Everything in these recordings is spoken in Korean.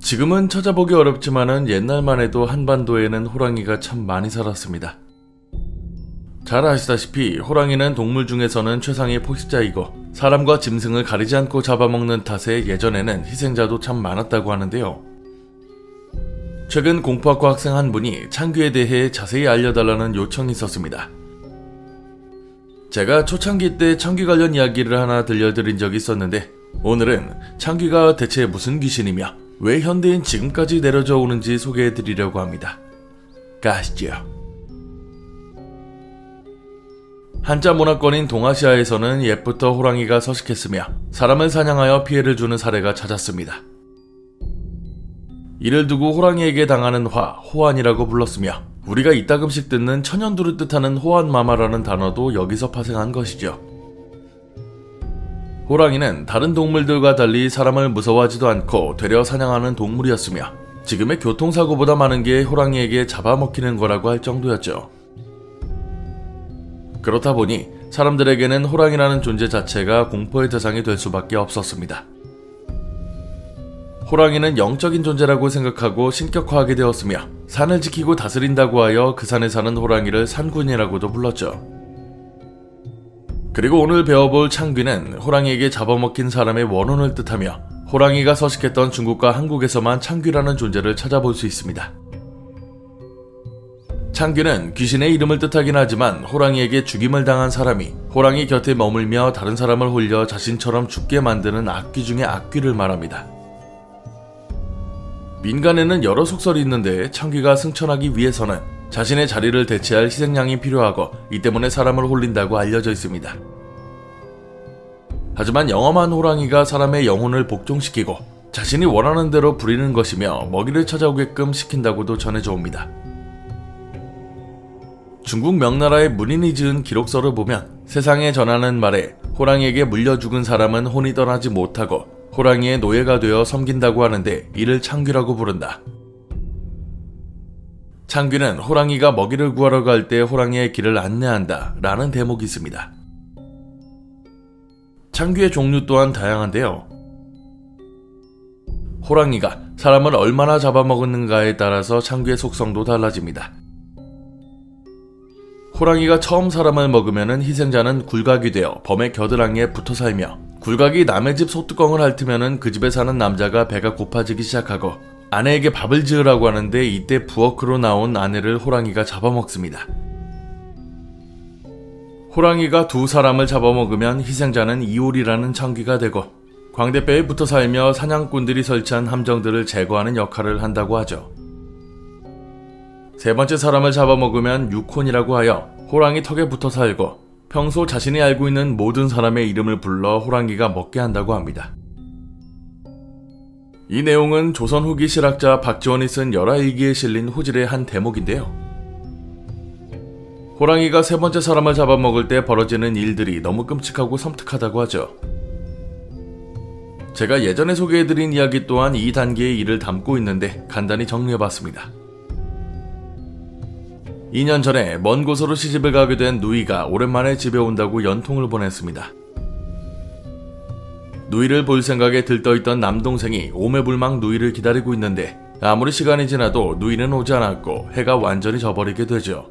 지금은 찾아보기 어렵지만은 옛날만 해도 한반도에는 호랑이가 참 많이 살았습니다. 잘 아시다시피 호랑이는 동물 중에서는 최상의 포식자이고 사람과 짐승을 가리지 않고 잡아먹는 탓에 예전에는 희생자도 참 많았다고 하는데요. 최근 공포학과 학생 한 분이 창귀에 대해 자세히 알려달라는 요청이 있었습니다. 제가 초창기 때 창귀 관련 이야기를 하나 들려드린 적이 있었는데 오늘은 창귀가 대체 무슨 귀신이며 왜 현대인 지금까지 내려져 오는지 소개해드리려고 합니다. 가시죠. 한자 문화권인 동아시아에서는 옛부터 호랑이가 서식했으며 사람을 사냥하여 피해를 주는 사례가 잦았습니다. 이를 두고 호랑이에게 당하는 화, 호환이라고 불렀으며 우리가 이따금씩 듣는 천연두를 뜻하는 호환마마라는 단어도 여기서 파생한 것이죠. 호랑이는 다른 동물들과 달리 사람을 무서워하지도 않고 되려 사냥하는 동물이었으며 지금의 교통사고보다 많은 게 호랑이에게 잡아먹히는 거라고 할 정도였죠. 그렇다 보니 사람들에게는 호랑이라는 존재 자체가 공포의 대상이 될 수밖에 없었습니다. 호랑이는 영적인 존재라고 생각하고 신격화하게 되었으며 산을 지키고 다스린다고 하여 그 산에 사는 호랑이를 산군이라고도 불렀죠. 그리고 오늘 배워볼 창귀는 호랑이에게 잡아먹힌 사람의 원혼을 뜻하며 호랑이가 서식했던 중국과 한국에서만 창귀라는 존재를 찾아볼 수 있습니다. 창귀는 귀신의 이름을 뜻하긴 하지만 호랑이에게 죽임을 당한 사람이 호랑이 곁에 머물며 다른 사람을 홀려 자신처럼 죽게 만드는 악귀 중의 악귀를 말합니다. 민간에는 여러 속설이 있는데 창귀가 승천하기 위해서는 자신의 자리를 대체할 희생양이 필요하고 이 때문에 사람을 홀린다고 알려져 있습니다. 하지만 영험한 호랑이가 사람의 영혼을 복종시키고 자신이 원하는 대로 부리는 것이며 먹이를 찾아오게끔 시킨다고도 전해져 옵니다. 중국 명나라의 문인이 지은 기록서를 보면 세상에 전하는 말에 호랑이에게 물려 죽은 사람은 혼이 떠나지 못하고 호랑이의 노예가 되어 섬긴다고 하는데 이를 창귀라고 부른다. 창귀는 호랑이가 먹이를 구하러 갈 때 호랑이의 길을 안내한다 라는 대목이 있습니다. 창귀의 종류 또한 다양한데요. 호랑이가 사람을 얼마나 잡아먹었는가에 따라서 창귀의 속성도 달라집니다. 호랑이가 처음 사람을 먹으면 희생자는 굴각이 되어 범의 겨드랑이에 붙어 살며 굴각이 남의 집 소뚜껑을 핥으면 그 집에 사는 남자가 배가 고파지기 시작하고 아내에게 밥을 지으라고 하는데 이때 부엌으로 나온 아내를 호랑이가 잡아먹습니다. 호랑이가 두 사람을 잡아먹으면 희생자는 이홀이라는 창귀가 되고 광대뼈에 붙어 살며 사냥꾼들이 설치한 함정들을 제거하는 역할을 한다고 하죠. 세 번째 사람을 잡아먹으면 육혼이라고 하여 호랑이 턱에 붙어 살고 평소 자신이 알고 있는 모든 사람의 이름을 불러 호랑이가 먹게 한다고 합니다. 이 내용은 조선 후기 실학자 박지원이 쓴 열하일기에 실린 호질의 한 대목인데요. 호랑이가 세 번째 사람을 잡아먹을 때 벌어지는 일들이 너무 끔찍하고 섬뜩하다고 하죠. 제가 예전에 소개해드린 이야기 또한 이 단계의 일을 담고 있는데 간단히 정리해봤습니다. 2년 전에 먼 곳으로 시집을 가게 된 누이가 오랜만에 집에 온다고 연통을 보냈습니다. 누이를 볼 생각에 들떠있던 남동생이 오매불망 누이를 기다리고 있는데 아무리 시간이 지나도 누이는 오지 않았고 해가 완전히 져버리게 되죠.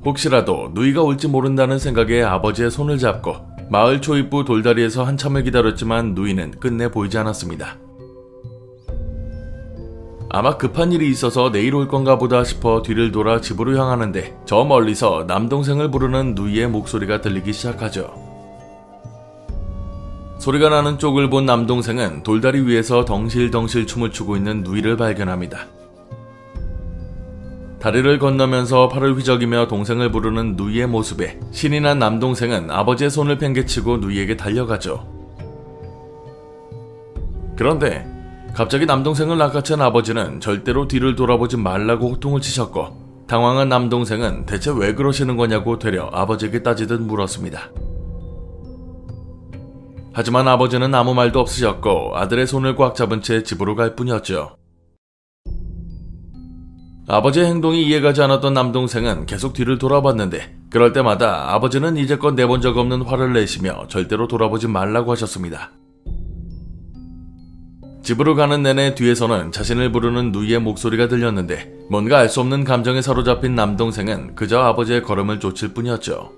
혹시라도 누이가 올지 모른다는 생각에 아버지의 손을 잡고 마을 초입부 돌다리에서 한참을 기다렸지만 누이는 끝내 보이지 않았습니다. 아마 급한 일이 있어서 내일 올 건가 보다 싶어 뒤를 돌아 집으로 향하는데 저 멀리서 남동생을 부르는 누이의 목소리가 들리기 시작하죠. 소리가 나는 쪽을 본 남동생은 돌다리 위에서 덩실덩실 춤을 추고 있는 누이를 발견합니다. 다리를 건너면서 팔을 휘저기며 동생을 부르는 누이의 모습에 신이 난 남동생은 아버지의 손을 팽개치고 누이에게 달려가죠. 그런데 갑자기 남동생을 낚아챈 아버지는 절대로 뒤를 돌아보지 말라고 호통을 치셨고 당황한 남동생은 대체 왜 그러시는 거냐고 되려 아버지에게 따지듯 물었습니다. 하지만 아버지는 아무 말도 없으셨고 아들의 손을 꽉 잡은 채 집으로 갈 뿐이었죠. 아버지의 행동이 이해가지 않았던 남동생은 계속 뒤를 돌아봤는데 그럴 때마다 아버지는 이제껏 내본 적 없는 화를 내시며 절대로 돌아보지 말라고 하셨습니다. 집으로 가는 내내 뒤에서는 자신을 부르는 누이의 목소리가 들렸는데 뭔가 알 수 없는 감정에 사로잡힌 남동생은 그저 아버지의 걸음을 쫓을 뿐이었죠.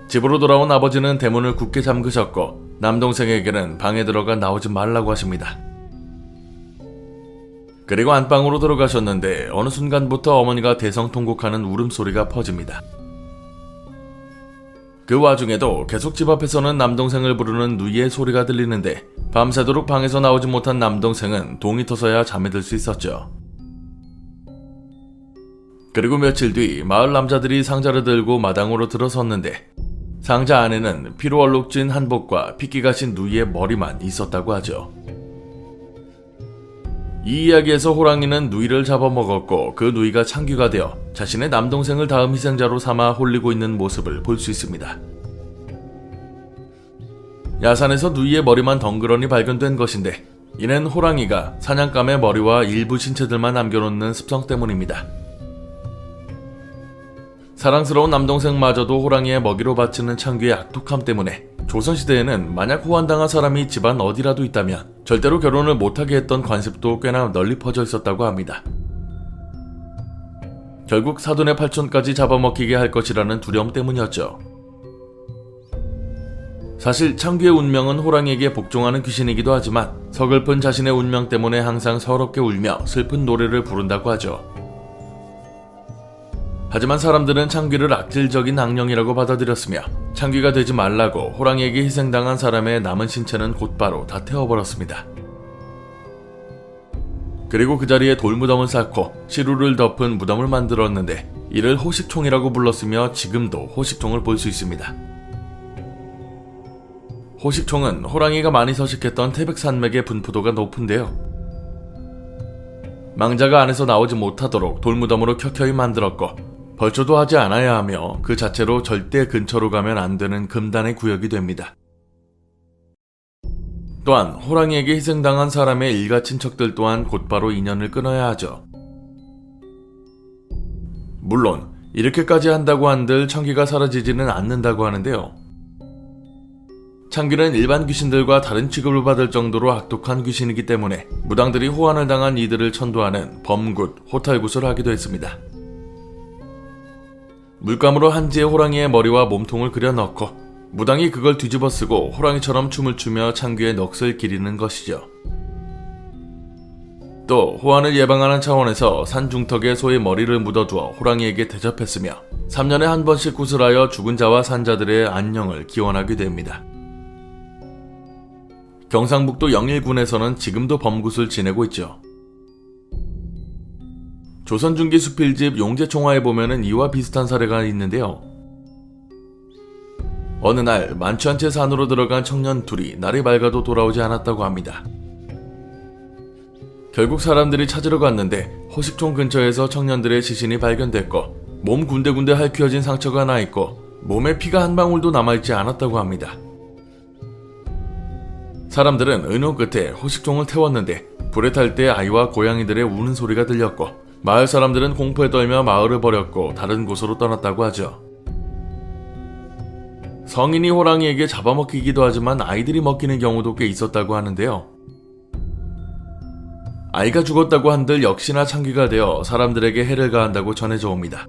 집으로 돌아온 아버지는 대문을 굳게 잠그셨고 남동생에게는 방에 들어가 나오지 말라고 하십니다. 그리고 안방으로 들어가셨는데 어느 순간부터 어머니가 대성통곡하는 울음소리가 퍼집니다. 그 와중에도 계속 집 앞에서는 남동생을 부르는 누이의 소리가 들리는데 밤새도록 방에서 나오지 못한 남동생은 동이 터서야 잠에 들 수 있었죠. 그리고 며칠 뒤 마을 남자들이 상자를 들고 마당으로 들어섰는데 상자 안에는 피로 얼룩진 한복과 핏기가 신 누이의 머리만 있었다고 하죠. 이 이야기에서 호랑이는 누이를 잡아먹었고 그 누이가 창귀가 되어 자신의 남동생을 다음 희생자로 삼아 홀리고 있는 모습을 볼 수 있습니다. 야산에서 누이의 머리만 덩그러니 발견된 것인데 이는 호랑이가 사냥감의 머리와 일부 신체들만 남겨놓는 습성 때문입니다. 사랑스러운 남동생마저도 호랑이의 먹이로 바치는 창귀의 악독함 때문에 조선시대에는 만약 호환당한 사람이 집안 어디라도 있다면 절대로 결혼을 못하게 했던 관습도 꽤나 널리 퍼져 있었다고 합니다. 결국 사돈의 팔촌까지 잡아먹히게 할 것이라는 두려움 때문이었죠. 사실 창귀의 운명은 호랑이에게 복종하는 귀신이기도 하지만 서글픈 자신의 운명 때문에 항상 서럽게 울며 슬픈 노래를 부른다고 하죠. 하지만 사람들은 창귀를 악질적인 악령이라고 받아들였으며 창귀가 되지 말라고 호랑이에게 희생당한 사람의 남은 신체는 곧바로 다 태워버렸습니다. 그리고 그 자리에 돌무덤을 쌓고 시루를 덮은 무덤을 만들었는데 이를 호식총이라고 불렀으며 지금도 호식총을 볼 수 있습니다. 호식총은 호랑이가 많이 서식했던 태백산맥의 분포도가 높은데요. 망자가 안에서 나오지 못하도록 돌무덤으로 켜켜이 만들었고 벌초도 하지 않아야 하며 그 자체로 절대 근처로 가면 안 되는 금단의 구역이 됩니다. 또한 호랑이에게 희생당한 사람의 일가 친척들 또한 곧바로 인연을 끊어야 하죠. 물론 이렇게까지 한다고 한들 창귀가 사라지지는 않는다고 하는데요. 창귀는 일반 귀신들과 다른 취급을 받을 정도로 악독한 귀신이기 때문에 무당들이 호환을 당한 이들을 천도하는 범굿, 호탈굿을 하기도 했습니다. 물감으로 한지의 호랑이의 머리와 몸통을 그려 넣고 무당이 그걸 뒤집어 쓰고 호랑이처럼 춤을 추며 창귀의 넋을 기리는 것이죠. 또 호환을 예방하는 차원에서 산 중턱에 소의 머리를 묻어두어 호랑이에게 대접했으며 3년에 한 번씩 구슬하여 죽은 자와 산자들의 안녕을 기원하게 됩니다. 경상북도 영일군에서는 지금도 범굿을 지내고 있죠. 조선중기 수필집 용제총화에 보면은 이와 비슷한 사례가 있는데요. 어느 날 만취한 채 산으로 들어간 청년 둘이 날이 밝아도 돌아오지 않았다고 합니다. 결국 사람들이 찾으러 갔는데 호식총 근처에서 청년들의 시신이 발견됐고 몸 군데군데 핥혀진 상처가 나있고 몸에 피가 한 방울도 남아있지 않았다고 합니다. 사람들은 의논 끝에 호식총을 태웠는데 불에 탈 때 아이와 고양이들의 우는 소리가 들렸고 마을 사람들은 공포에 떨며 마을을 버렸고 다른 곳으로 떠났다고 하죠. 성인이 호랑이에게 잡아먹히기도 하지만 아이들이 먹히는 경우도 꽤 있었다고 하는데요. 아이가 죽었다고 한들 역시나 창귀가 되어 사람들에게 해를 가한다고 전해져 옵니다.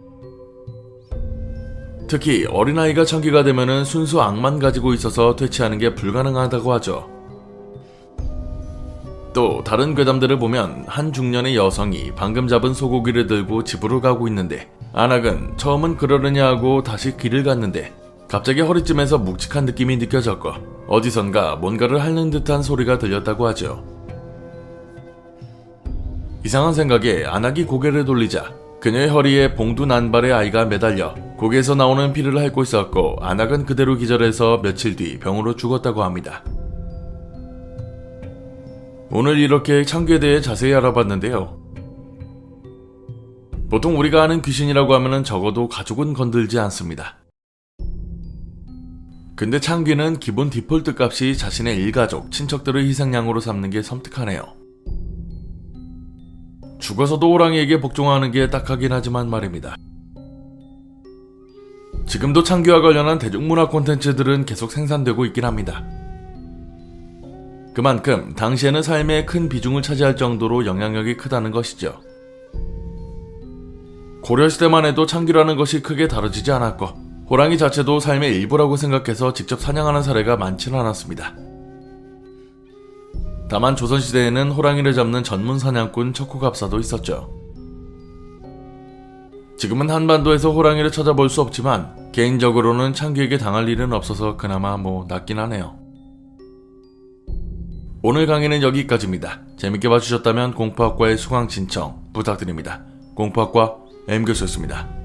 특히 어린아이가 창귀가 되면은 순수 악만 가지고 있어서 퇴치하는 게 불가능하다고 하죠. 또 다른 괴담들을 보면 한 중년의 여성이 방금 잡은 소고기를 들고 집으로 가고 있는데 안악은 처음은 그러려냐 하고 다시 길을 갔는데 갑자기 허리쯤에서 묵직한 느낌이 느껴졌고 어디선가 뭔가를 핥는 듯한 소리가 들렸다고 하죠. 이상한 생각에 안악이 고개를 돌리자 그녀의 허리에 봉두 난발의 아이가 매달려 고개에서 나오는 피를 핥고 있었고 안악은 그대로 기절해서 며칠 뒤 병으로 죽었다고 합니다. 오늘 이렇게 창귀에 대해 자세히 알아봤는데요. 보통 우리가 아는 귀신이라고 하면 적어도 가족은 건들지 않습니다. 근데 창귀는 기본 디폴트 값이 자신의 일가족, 친척들을 희생양으로 삼는 게 섬뜩하네요. 죽어서도 호랑이에게 복종하는 게 딱하긴 하지만 말입니다. 지금도 창귀와 관련한 대중문화 콘텐츠들은 계속 생산되고 있긴 합니다. 그만큼 당시에는 삶의 큰 비중을 차지할 정도로 영향력이 크다는 것이죠. 고려시대만 해도 창귀라는 것이 크게 다뤄지지 않았고 호랑이 자체도 삶의 일부라고 생각해서 직접 사냥하는 사례가 많지는 않았습니다. 다만 조선시대에는 호랑이를 잡는 전문 사냥꾼 척호갑사도 있었죠. 지금은 한반도에서 호랑이를 찾아볼 수 없지만 개인적으로는 창귀에게 당할 일은 없어서 그나마 낫긴 하네요. 오늘 강의는 여기까지입니다. 재밌게 봐주셨다면 공포학과의 수강 신청 부탁드립니다. 공포학과 M교수였습니다.